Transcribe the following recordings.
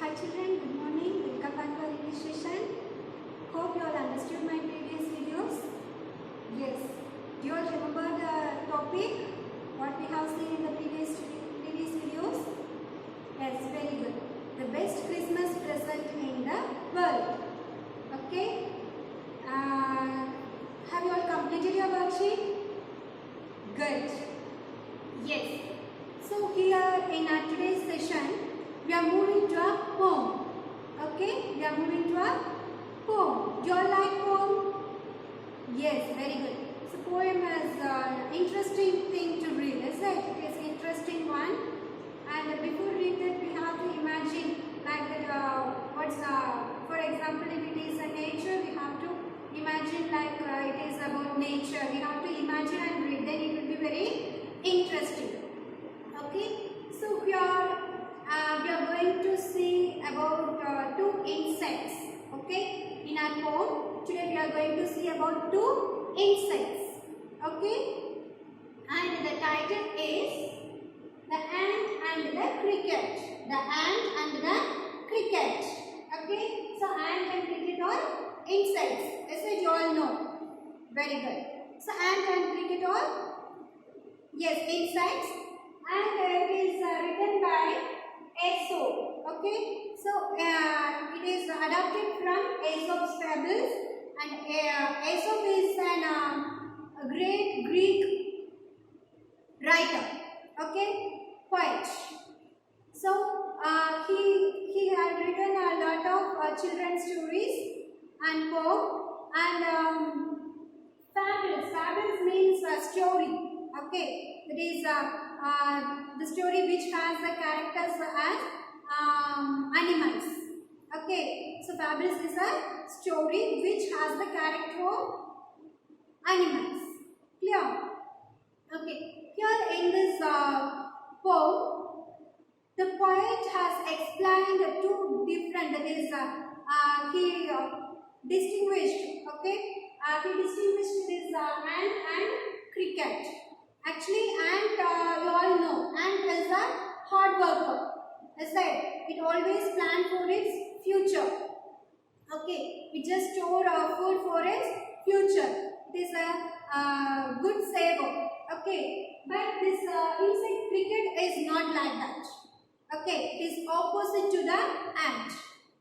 Hi children, good morning. Welcome back to our English session. Hope you all understood my previous videos. Yes. Do you all remember the topic? What we have seen in the previous videos? Yes, very good. The best Christmas present in the world. Okay. Have you all completed your worksheet? Good. Yes. So here in our today's session, we are moving to a poem. Okay, we are moving to a poem. Do you all like poem? Yes, very good. So poem is an interesting thing to read, is it? It is an interesting one. And before reading it, we have to imagine like that. For example, if it is a nature, we have to imagine like it is about nature. We have to imagine and read. Then it will be very interesting. Okay. So here we are going to see about two insects. Okay. In our poem today we are going to see about two insects. Okay. And the title is The Ant and the Cricket. The Ant and the Cricket. Okay. So ant and cricket are insects. As you all know. Very good. So ant and cricket are insects. And it is written by Aesop. Okay. So it is adapted from Aesop's fables, and Aesop is a great Greek writer. Okay, poet. So he had written a lot of children's stories and poem and fables. Fables means story. Okay, that is the story which has the characters as animals. Okay, so fables is a story which has the character of animals. Clear? Okay, here in this poem, the poet has explained two different, that is he distinguished, okay, he distinguished this ant and cricket. Actually, ant, you all know, ant is a hard worker. As I said, it always plans for its future. Okay, it just store food for its future. It is a good saver. Okay, but this insect cricket is not like that. Okay, it is opposite to the ant.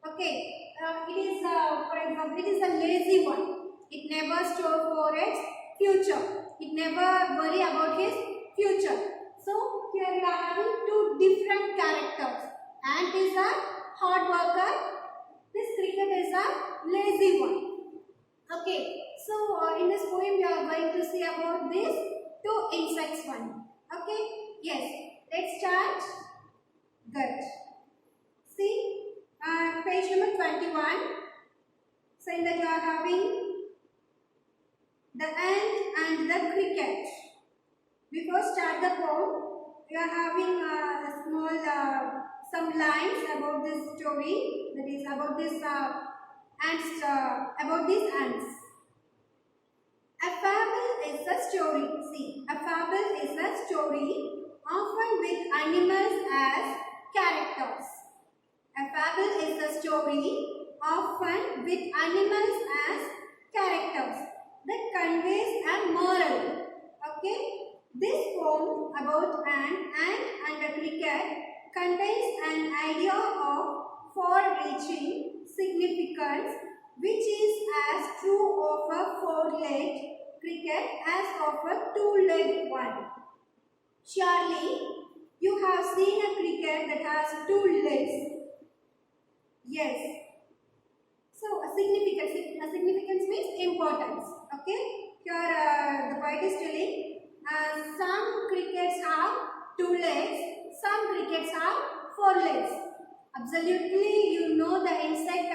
Okay, it is for example, it is a lazy one. It never store for its future. It never worry about his future. So here we are having two different characters. Ant is a hard worker. This cricket is a lazy one. Okay, so in this poem we are going to see about this two insects one. Okay, yes, let's start. Good. See, page number 21. So in that you are having the ant and the cricket. Before start the poem, we are having a small some lines about this story. That is about this ants. About these ants. A fable is a story. See, a fable is a story often with animals as characters. A fable is a story often with animals as characters that conveys a moral. Okay. This poem about an ant and a cricket contains an idea of far-reaching significance which is as true of a four-legged cricket as of a two-legged one. Surely, you have seen a cricket that has two legs. Yes. So, a significance means importance. Okay. Here, the poet is telling some crickets have two legs, some crickets have four legs. Absolutely, you know the insect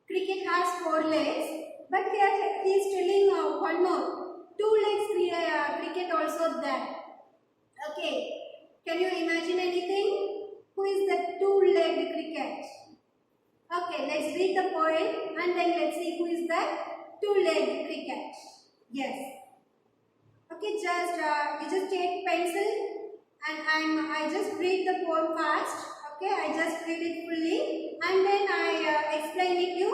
cricket has four legs, but here he is telling one more. Two legs cricket also there. Okay, can you imagine anything? Who is the two-legged cricket? Okay, let's read the poem and then let's see who is the two-legged cricket. Yes. Okay, you just take pencil and I just read the poem fast. Okay, I just read it fully and then I explain it you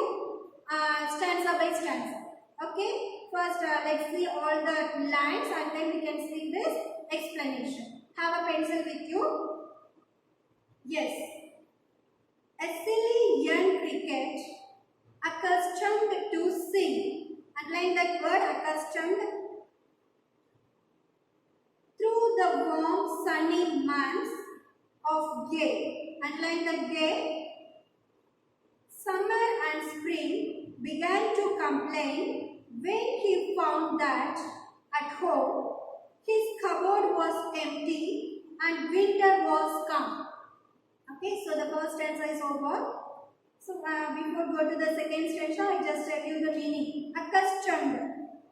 stanza by stanza. Okay, first let's see all the lines and then we can see this explanation. Have a pencil with you. Yes. A silly young cricket accustomed to sing. Underline that word, accustomed. Through the warm sunny months of gay. Underline that gay. Summer and spring began to complain when he found that at home his cupboard was empty and winter was come. Okay, so the first stanza is over. So before go to the second stanza, I just tell you the meaning. Accustomed.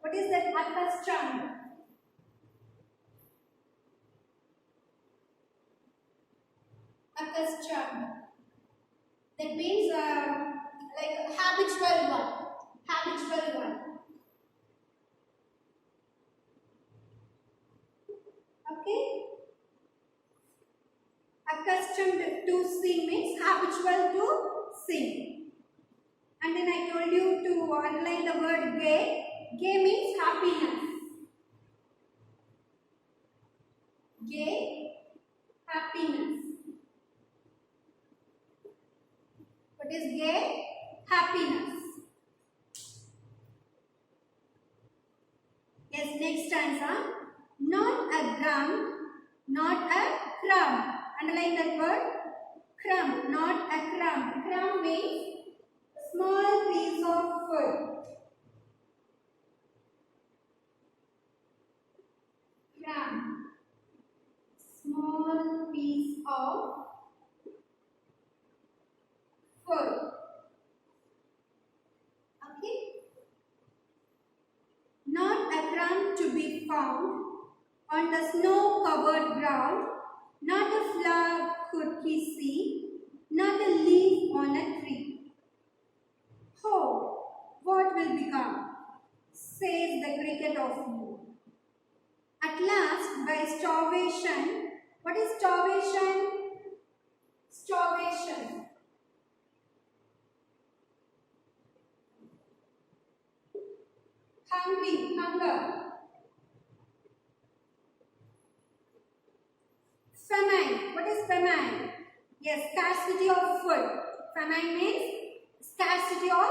What is that accustomed? Accustomed. That means like habitual one. Habitual one. Okay. Accustomed to sing means habitual to sing. And then I told you to underline the word gay. Gay means happiness. Gay, happiness. What is gay? Happiness. Yes, next stanza. Not a gram, not a crumb. Underline that word. Crumb, not a crumb. Crumb means small piece of food. Crumb, small piece of food. Okay. Not a crumb to be found on the snow-covered ground. Not a flower could he see. Not a leaf on a tree. Oh, what will become, says the cricket of you. At last, by starvation, what is starvation? Starvation. Hungry, hunger. Famine. What is famine? Yes, scarcity of food. Famine means scarcity of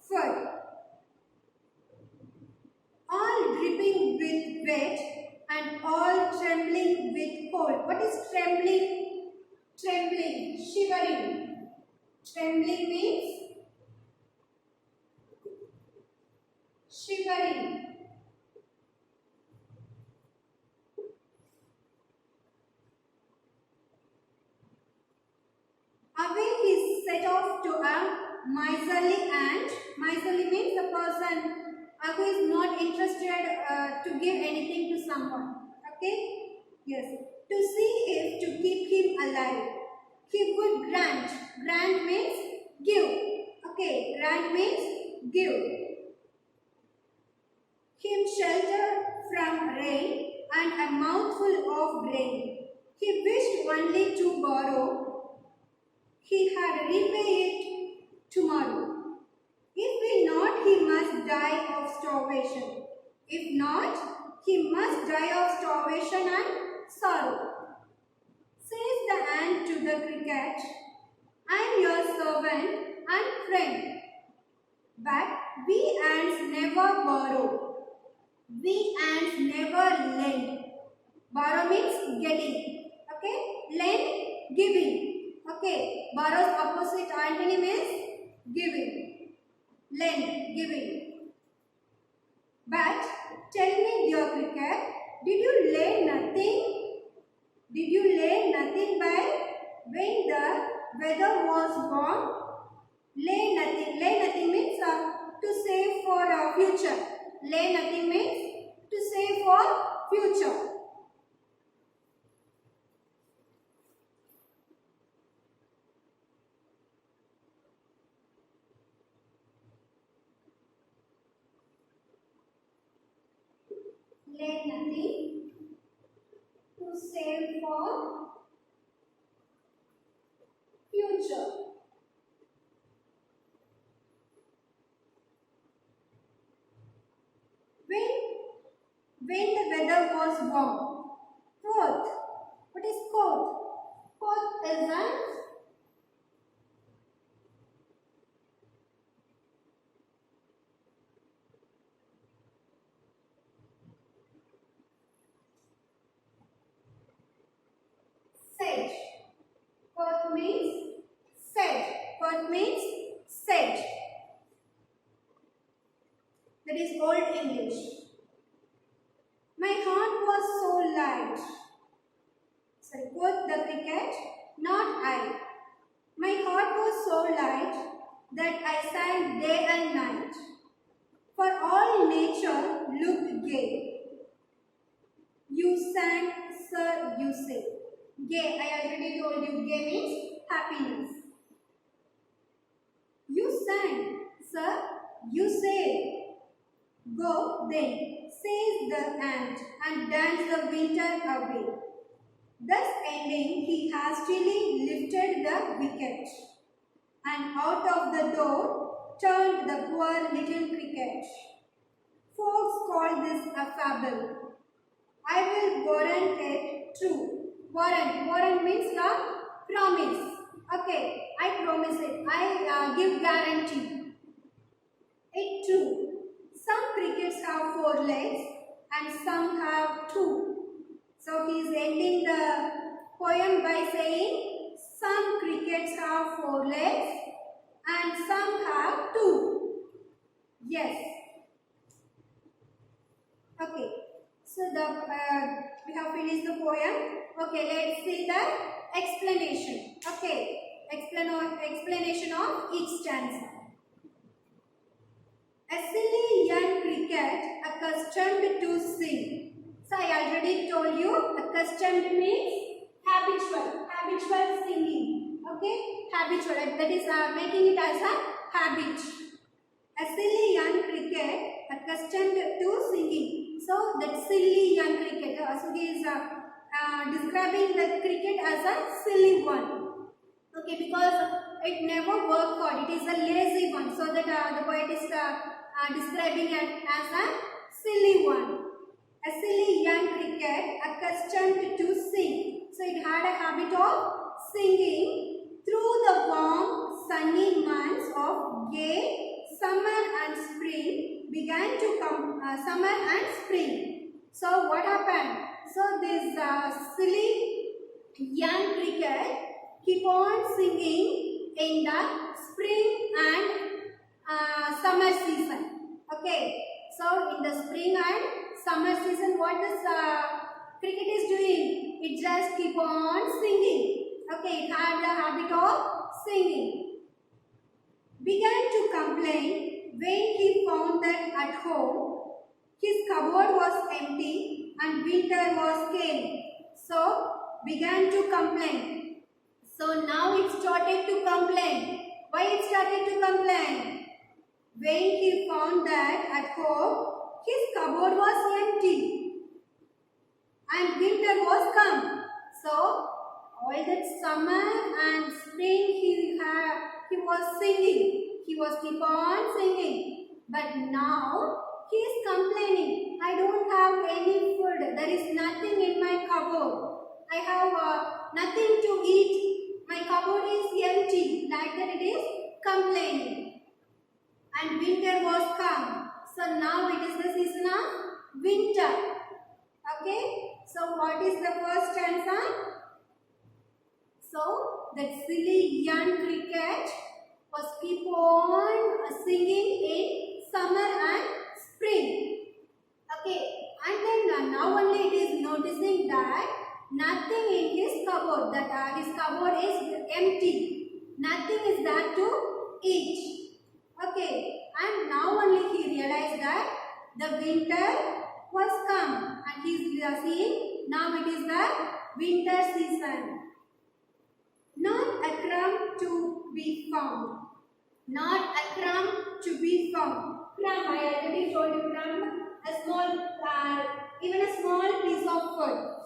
food. All dripping with wet and all trembling with cold. What is trembling? Trembling, shivering. Trembling means shivering. Away he set off to a miserly ant. Miserly means the person who is not interested to give anything to someone. Okay? Yes. To see if to keep him alive, he would grant. Grant means give. Okay. Grant means give. Him shelter from rain and a mouthful of grain. He wished only to borrow. He had repay it tomorrow. If we not, he must die of starvation. If not, he must die of starvation and sorrow. Says the ant to the cricket, I am your servant and friend. But we ants never borrow. We ants never lend. Borrow means getting. Okay? Lend, giving. Okay, borrow's opposite antony means giving. Lend, giving. But tell me, dear cricket, did you lay nothing? Did you lay nothing by when the weather was warm? Lay nothing. Lay nothing means to save for future. Lay nothing means to save for future. Lay nothing to save for future. When the weather was warm. Fourth, what is fourth? Fourth is an sedge. Fourth means sedge. Fourth means sedge. That is Old English. My heart was so light. Sorry, quote the cricket, not I. My heart was so light that I sang day and night. For all nature looked gay. You sang, sir, you say. Gay, I already told you, gay means happiness. You sang, sir, you say. Go then, says the ant, and dance the winter away. Thus ending, he hastily lifted the wicket, and out of the door turned the poor little cricket. Folks call this a fable. I will warrant it true. Warrant means a promise. Okay, I promise it. I give guarantee. It true. Some crickets have 4 legs and some have 2. So he is ending the poem by saying some crickets have 4 legs and some have 2. Yes. Okay. So we have finished the poem. Okay, let's see the explanation. Okay, explanation of each stanza. A silly young cricket accustomed to sing. So I already told you accustomed means habitual singing. Okay, habitual, that is making it as a habit. A silly young cricket accustomed to singing. So that silly young cricket, so he is describing the cricket as a silly one. Okay, because it never worked hard, it is a lazy one. So that the poet is describing it as a silly one. A silly young cricket accustomed to sing. So it had a habit of singing through the warm sunny months of gay summer and spring began to come. Summer and spring. So what happened? So this silly young cricket keep on singing in the spring and summer season. Okay, so in the spring and summer season, what this cricket is doing? It just keep on singing. Okay, it had the habit of singing. Began to complain when he found that at home his cupboard was empty and winter was came. So began to complain. So now it started to complain. Why it started to complain? When he found that at home his cupboard was empty and winter was come. So all that summer and spring he was singing. He was keep on singing. But now he is complaining. I don't have any food. There is nothing in my cupboard. I have nothing to eat. My cupboard is empty. Like that it is complaining. And winter was come. So now it is the season of winter. Okay. So what is the first stanza? So that silly young cricket was keep on singing in summer and spring. Okay. And then now only it is noticing that nothing in his cupboard. That his cupboard is empty. Nothing is there to eat. Okay. And now only he realized that the winter was come and he is seeing now it is the winter season. Not a crumb to be found. Not a crumb to be found. Crumb, I already told you crumb, a small, even a small piece of food.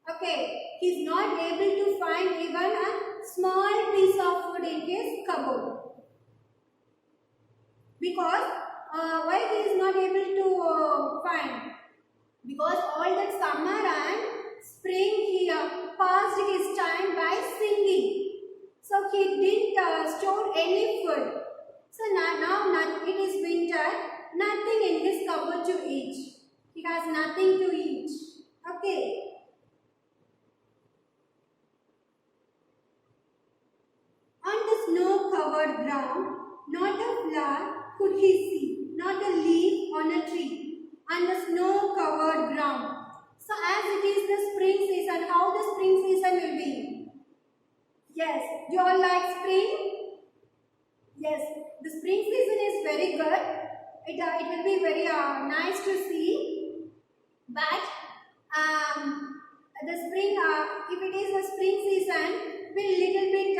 Okay, he is not able to find even a small piece of food in his cupboard. Because why he is not able to find? Because all that summer and spring he passed his time by singing. So he didn't store any food. So now it is winter, nothing in his cupboard to eat. He has nothing to eat. Okay. On the snow-covered ground, not a flower could he see, not a leaf on a tree, on the snow-covered ground. So as it is the spring season, how the spring season will be? Yes, you all like spring? Yes, the spring season is very good. It will be very nice to see. But the spring, if it is a spring season, will little bit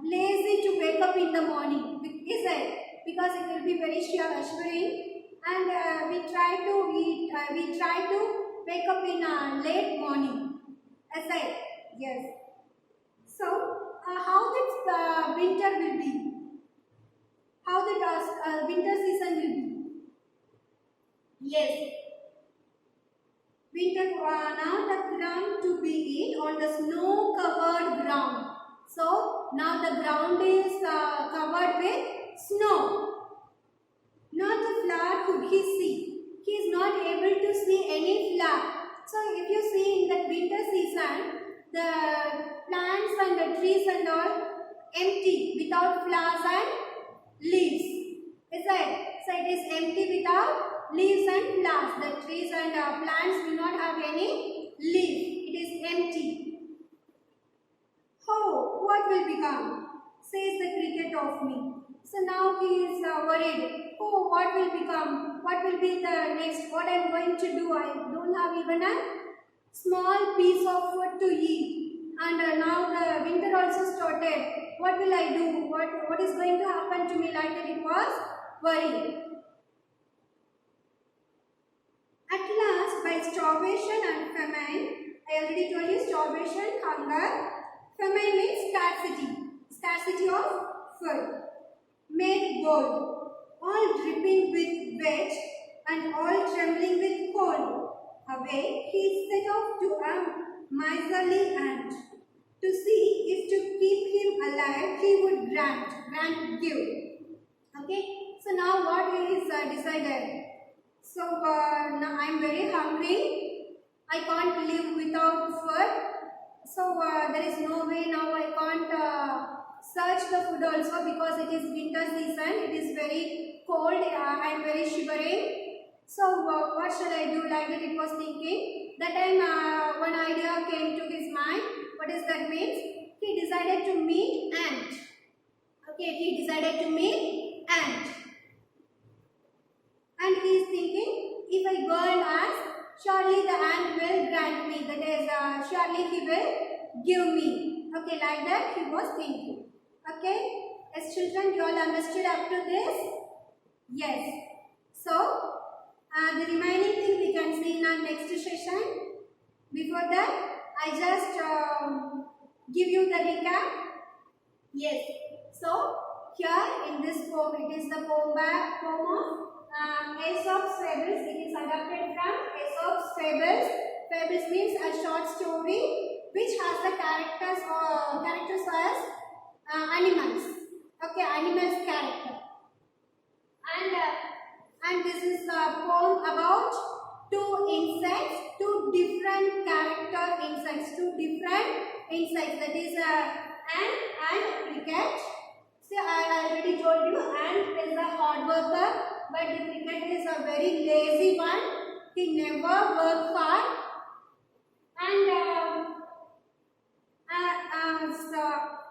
lazy to wake up in the morning, is it? Because it will be very shivering, and we try to wake up in late morning, as I yes. So how this winter will be? How the winter season will be? Yes. Winter now the ground to be in on the snow covered ground. So now the ground is covered with snow. Not a flower could he see. He is not able to see any flower. So if you see in the winter season, the plants and the trees and all empty without flowers and leaves. Is it? So it is empty without leaves and flowers. The trees and plants do not have any leaf. It is empty. Oh, what will become? Says the cricket of me. So now he is worried. Oh, what will become? What will be the next? What I am going to do? I don't have even a small piece of food to eat. And now the winter also started. What will I do? What is going to happen to me? Like that it was worried. At last, by starvation and famine, I already told you starvation, hunger. Famine means scarcity of food. Made bold, all dripping with wet and all trembling with cold. Away he set off to a miserly ant, to see if to keep him alive he would give. Okay, so now what is decided? So now I am very hungry, I can't live without food. So there is no way now I can't search the food also, because it is winter season, it is very cold, I am very shivering. So what should I do? Like that it was thinking. That time one idea came to his mind. What does that mean? He decided to meet ant. Okay, he decided to meet ant. And he is thinking, if I go and ask, surely the ant will grant me. That is, surely he will give me. Okay, like that he was thinking. Okay, as children, you all understood up to this? Yes. So, the remaining thing we can see in our next session. Before that, I just give you the recap. Yes. So, here in this poem, it is the poem of Aesop's Fables. It is adapted from Aesop's Fables. Fables means a short story which has the characters as animals. Okay, animals character. And this is a poem about two insects, two different character insects, that is ant and cricket. See, I already told you, ant is a hard worker, but the cricket is a very lazy one. He never works hard. And so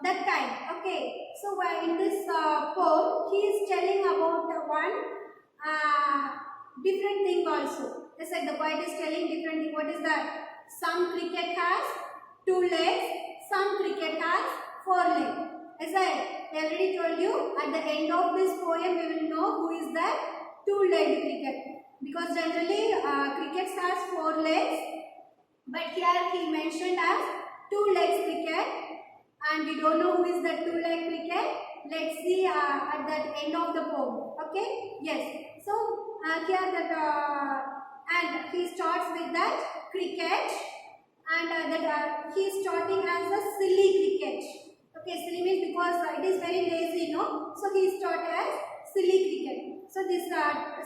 that time, okay. So in this poem, he is telling about one different thing also. Just like the poet is telling different thing. What is that? Some cricket has 2 legs, some cricket has 4 legs. As I already told you, at the end of this poem, we will know who is that 2-legged cricket. Because generally, cricket has 4 legs, but here he mentioned as two-legs cricket, and we don't know who is the two-leg cricket. Let's see at the end of the poem. Okay? Yes. So here that and he starts with that cricket, and that he is starting as a silly cricket. Okay, silly means because it is very lazy, no? So he started as silly cricket. So this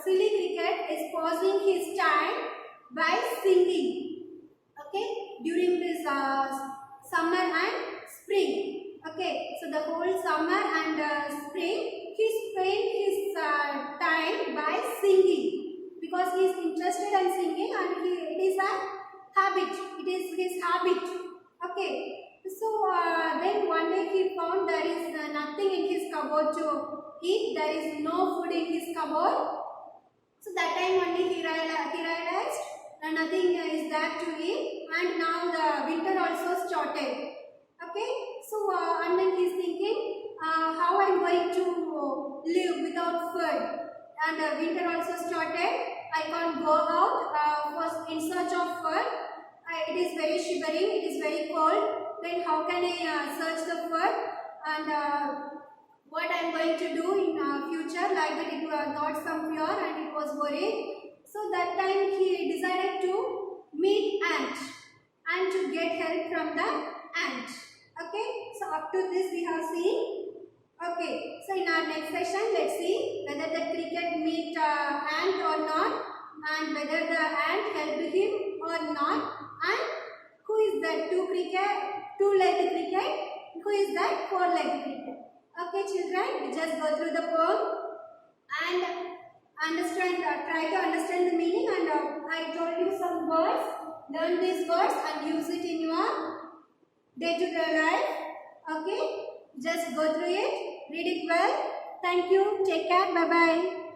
silly cricket is passing his time by singing. Okay, during this summer and spring. Okay, so the whole summer and spring he spent his time by singing because he is interested in singing, and it is a habit. It is his habit. Okay. So then one day he found there is nothing in his cupboard to eat. There is no food in his cupboard. So that time only he realized that nothing is there to eat, and now the winter also started. Okay. So and then he is thinking how I am going to live without food, and winter also started. I can't go out was in search of food. It is very shivering. It is very cold. Then how can I search the food, and what I am going to do in future, like that it got some fear and it was worried. So that time he decided to meet ant and to get help from the ant. Okay, so up to this we have seen. Okay, so in our next session let's see whether the cricket meet ant or not, and whether the ant helped him or not, and who is that two-legged cricket, who is that four-legged cricket. Okay children, we just go through the poem and understand, try to understand the meaning, and I told you some words. Learn these words and use it in your day-to-day life. Okay, just go through it, read it well. Thank you, take care, bye-bye.